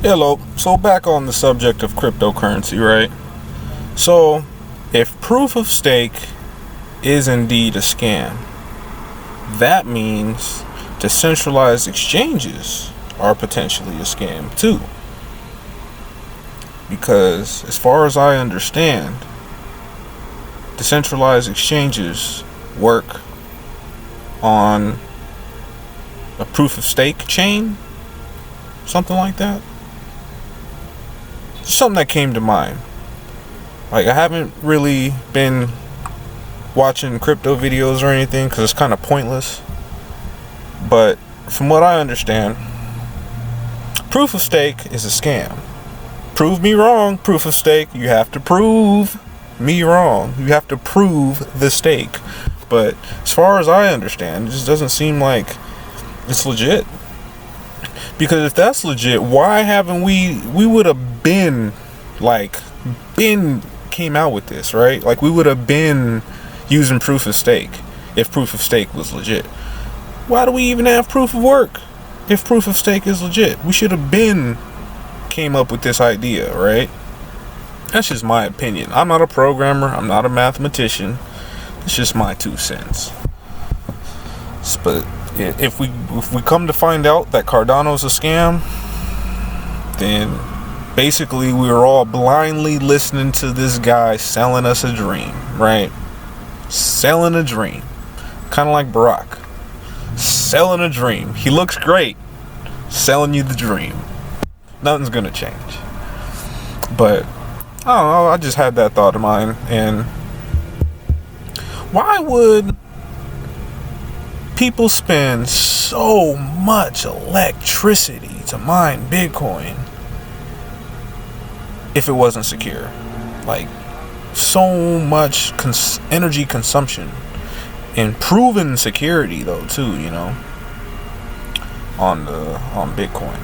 Hello. So back on the subject of cryptocurrency, right? So if proof of stake is indeed a scam, that means decentralized exchanges are potentially a scam too. Because as far as I understand, decentralized exchanges work on a proof of stake chain, something like that. Something that came to mind. Like, I haven't really been watching crypto videos or anything because it's kind of pointless. But from what I understand, proof of stake is a scam. Prove me wrong, proof of stake. You have to prove me wrong. You have to prove the stake. But as far as I understand, it just doesn't seem like it's legit. Because if that's legit, why haven't we would have been came out with this, right? Like, we would have been using proof of stake if proof of stake was legit. Why do we even have proof of work if proof of stake is legit? We should have been came up with this idea, right? That's just my opinion. I'm not a programmer, I'm not a mathematician. It's just my 2 cents. But if we come to find out that Cardano's a scam, then basically we were all blindly listening to this guy selling us a dream, right? Selling a dream. Kind of like Barack. Selling a dream. He looks great. Selling you the dream. Nothing's gonna change. But I don't know, I just had that thought of mine. And why would people spend so much electricity to mine Bitcoin if it wasn't secure? Like, so much energy consumption and proven security though too, on Bitcoin.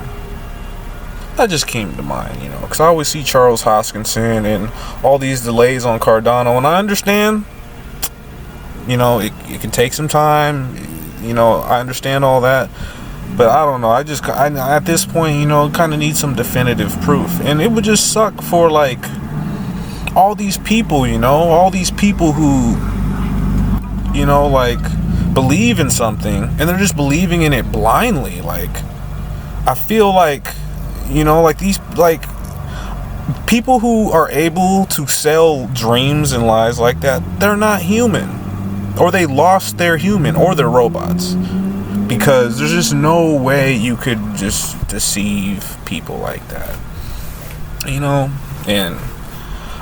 That just came to mind, because I always see Charles Hoskinson and all these delays on Cardano, and I understand, it can take some time, I understand all that, but I don't know, I at this point, kind of need some definitive proof. And it would just suck for all these people, all these people who, believe in something and they're just believing in it blindly. I feel these people who are able to sell dreams and lies like that, they're not human. Or they lost their human, or they're robots. Because there's just no way you could just deceive people like that. And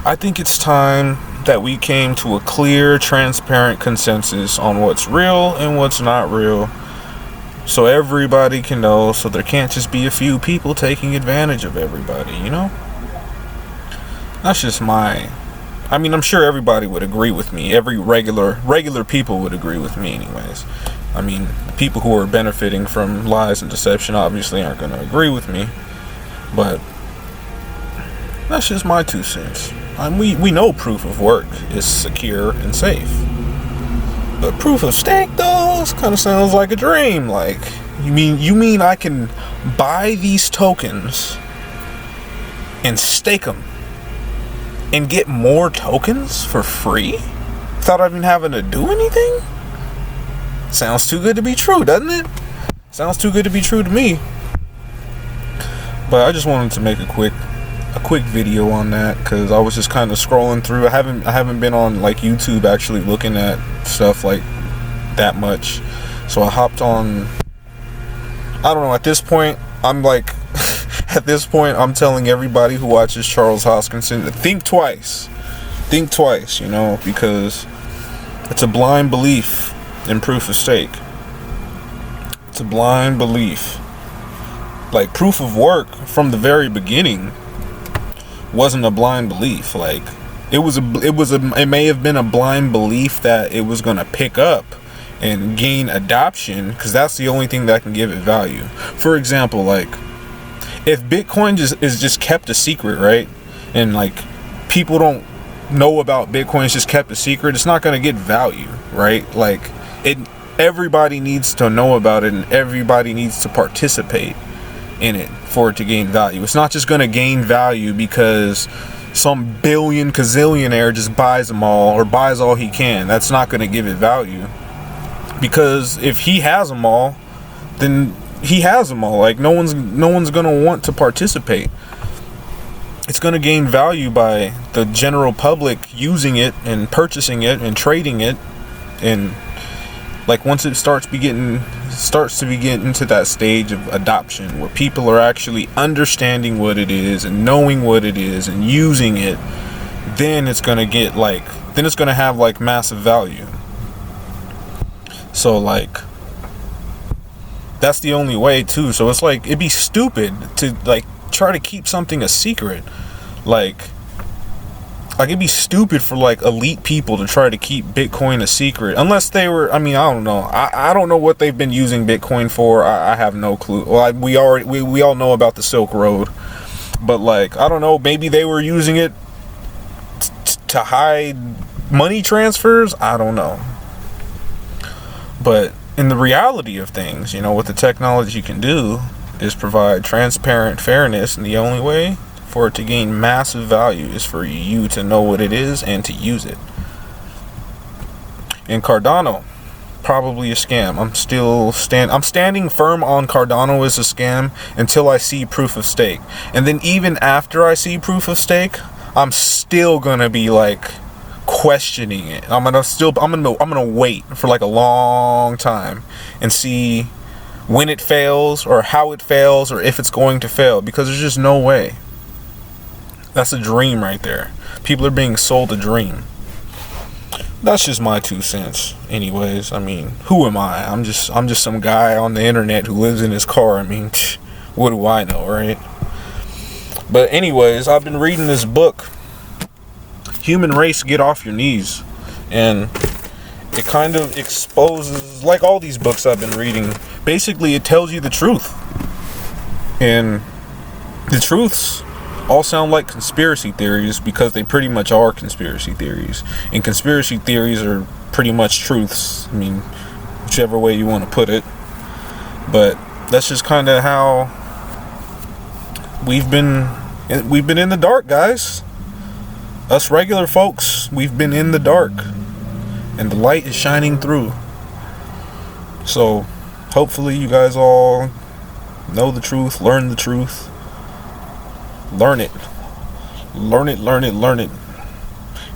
I think it's time that we came to a clear, transparent consensus on what's real and what's not real. So everybody can know, so there can't just be a few people taking advantage of everybody, That's just I'm sure everybody would agree with me. Every regular people would agree with me anyways. People who are benefiting from lies and deception obviously aren't going to agree with me. But that's just my 2 cents. We know proof of work is secure and safe. But proof of stake, though, kind of sounds like a dream. You mean I can buy these tokens and stake them and get more tokens for free without even having to do anything? Sounds too good to be true, doesn't it? Sounds too good to be true to me. But I just wanted to make a quick video on that because I was just kind of scrolling through. I haven't been on YouTube actually looking at stuff like that much. So I hopped on. I don't know, at this point I'm I'm telling everybody who watches Charles Hoskinson to think twice, because it's a blind belief in proof of stake. It's a blind belief. Proof of work from the very beginning wasn't a blind belief. It may have been a blind belief that it was going to pick up and gain adoption, because that's the only thing that can give it value. For example, if Bitcoin is just kept a secret, right? And people don't know about Bitcoin, it's just kept a secret, it's not going to get value, right? Everybody needs to know about it and everybody needs to participate in it for it to gain value. It's not just going to gain value because some billion gazillionaire just buys them all or buys all he can. That's not going to give it value, because if he has them all, then he has them all. Like no one's going to want to participate. It's going to gain value by the general public using it and purchasing it and trading it, and like once it starts to be getting into that stage of adoption where people are actually understanding what it is and knowing what it is and using it, then it's going to have like massive value. So like that's the only way too. So it's like it'd be stupid to like try to keep something a secret. Like it'd be stupid for like elite people to try to keep Bitcoin a secret, unless they were, I mean, I don't know. I don't know what they've been using Bitcoin for. I have no clue. Well, we all know about the Silk Road, but like, I don't know, maybe they were using it to hide money transfers. I don't know. But in the reality of things, you know, what the technology can do is provide transparent fairness, and the only way for it to gain massive value is for you to know what it is and to use it. And Cardano, probably a scam. I'm standing firm on Cardano is a scam until I see proof of stake. And then even after I see proof of stake, I'm still gonna be like questioning it. I'm gonna wait for like a long time and see when it fails or how it fails or if it's going to fail, because there's just no way. That's a dream right there. People are being sold a dream. That's just my 2 cents. Anyways, I mean, who am I? I'm just some guy on the internet who lives in his car. I mean, what do I know, right? But anyways, I've been reading this book, Human Race, Get Off Your Knees. And it kind of exposes, like all these books I've been reading, basically it tells you the truth. And the truths all sound like conspiracy theories because they pretty much are conspiracy theories. And conspiracy theories are pretty much truths. I mean, whichever way you want to put it. But that's just kind of how we've been in the dark, guys. Us regular folks, we've been in the dark. And the light is shining through. So, hopefully you guys all know the truth, learn the truth. Learn it.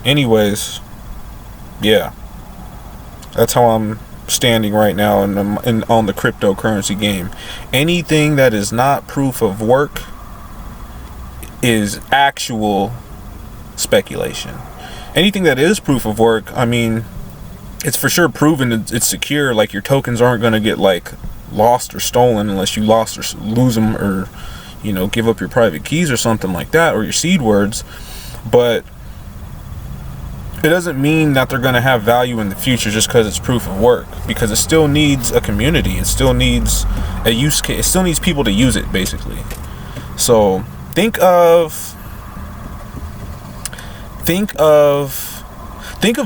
Anyways, yeah. That's how I'm standing right now on the cryptocurrency game. Anything that is not proof of work is actual speculation. Anything that is proof of work, I mean, it's for sure proven it's secure. Like your tokens aren't going to get like lost or stolen unless you lost or lose them, or you know, give up your private keys or something like that, or your seed words. But it doesn't mean that they're going to have value in the future just because it's proof of work, because it still needs a community. It still needs a use case. It still needs people to use it, basically. So think of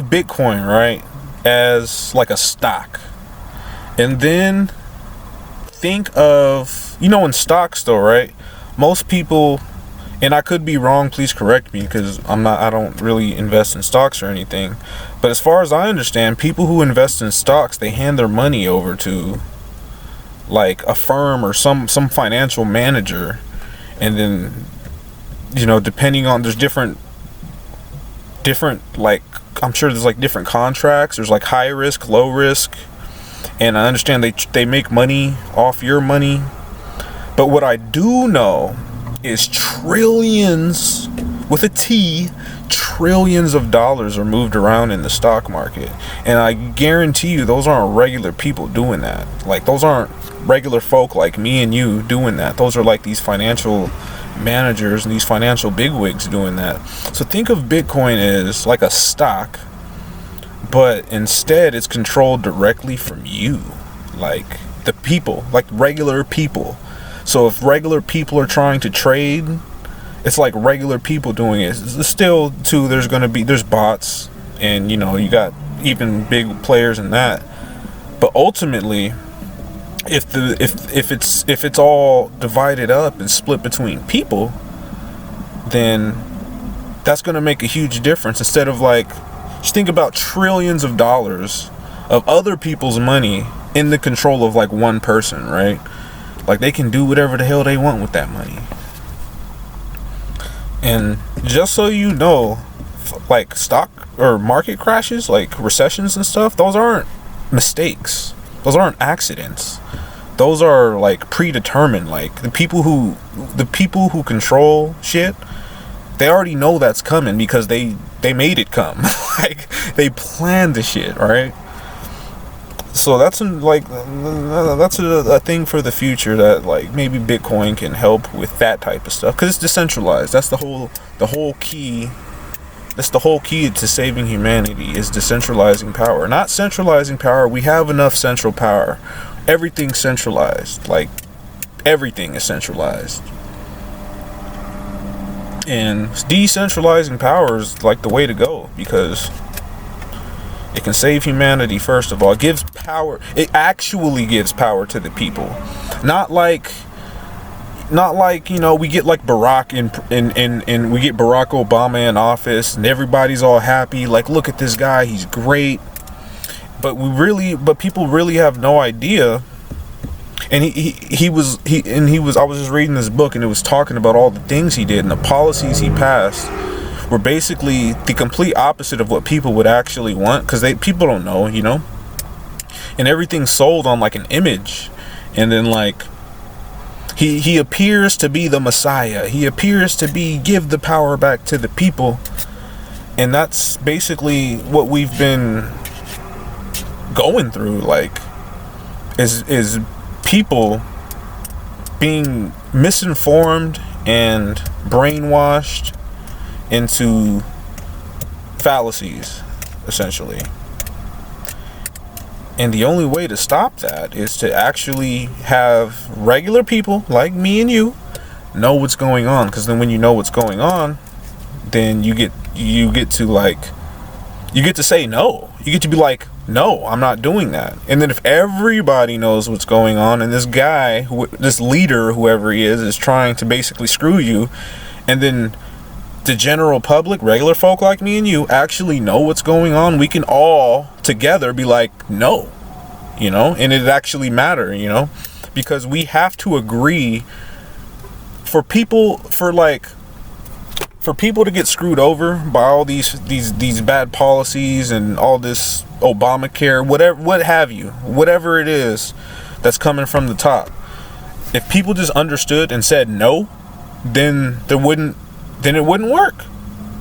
Bitcoin, right, as like a stock. And then think of, you know, in stocks though, right? Most people, and I could be wrong, please correct me, because I don't really invest in stocks or anything. But as far as I understand, people who invest in stocks, they hand their money over to like a firm or some financial manager. And then, you know, depending on, there's different, like, I'm sure there's like different contracts. There's like high risk, low risk. And I understand they make money off your money. But what I do know is trillions, with a T, trillions of dollars are moved around in the stock market. And I guarantee you those aren't regular people doing that. Like, those aren't regular folk like me and you doing that. Those are like these financial managers and these financial bigwigs doing that. So think of Bitcoin as like a stock, but instead it's controlled directly from you, like the people, like regular people. So if regular people are trying to trade, it's like regular people doing it. It's still too, there's bots, and you know, you got even big players in that. But ultimately, if it's all divided up and split between people, then that's going to make a huge difference. Instead of like, just think about trillions of dollars of other people's money in the control of like one person, right? Like they can do whatever the hell they want with that money. And just so you know, like stock or market crashes, like recessions and stuff, those aren't mistakes. Those aren't accidents. Those are like predetermined. Like the people who control shit, they already know that's coming because they made it come. Like they planned the shit, right? So that's a thing for the future, that like maybe Bitcoin can help with that type of stuff, because it's decentralized. That's the whole key. That's the whole key to saving humanity, is decentralizing power, not centralizing power. We have enough central power. Everything's centralized. Like everything is centralized. And decentralizing power is like the way to go, because it can save humanity. First of all, it gives power. It actually gives power to the people. Not like we get like Barack and we get Barack Obama in office and everybody's all happy. Like, look at this guy, he's great. But people really have no idea. And he was I was just reading this book, and it was talking about all the things he did and the policies he passed were basically the complete opposite of what people would actually want, because people don't know, and everything's sold on like an image. And then like he appears to be the Messiah, he appears to give the power back to the people, and that's basically what we've been going through, like is people being misinformed and brainwashed into fallacies, essentially. And the only way to stop that is to actually have regular people like me and you know what's going on. Because then when you know what's going on, then you get to say no. You get to be like, no, I'm not doing that. And then if everybody knows what's going on, and this guy, this leader, whoever he is trying to basically screw you, and then the general public, regular folk like me and you, actually know what's going on, we can all together be like, no, and it actually matter, because we have to agree for people to get screwed over by all these bad policies and all this Obamacare, whatever it is that's coming from the top. If people just understood and said no, then it wouldn't work.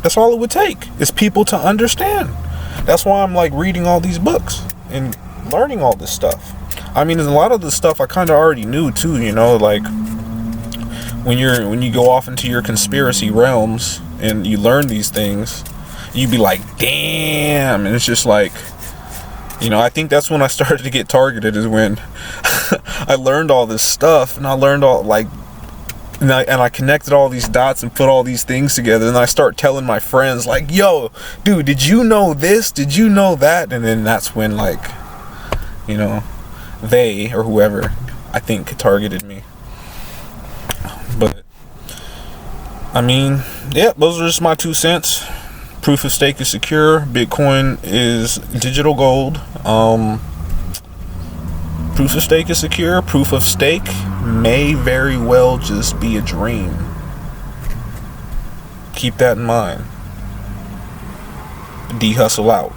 That's all it would take, is people to understand. That's why I'm like reading all these books and learning all this stuff. I mean, there's a lot of the stuff I kind of already knew too, like when you go off into your conspiracy realms and you learn these things, you'd be like, damn. And it's just like, I think that's when I started to get targeted, is when I learned all this stuff, and I learned all and I connected all these dots and put all these things together, and I start telling my friends like, yo, dude, did you know this? Did you know that? And then that's when they or whoever, I think, targeted me. But I mean, yeah, those are just my 2 cents. Proof of stake is secure. Bitcoin is digital gold. Proof of stake is secure. Proof of stake may very well just be a dream. Keep that in mind. D Hustle out.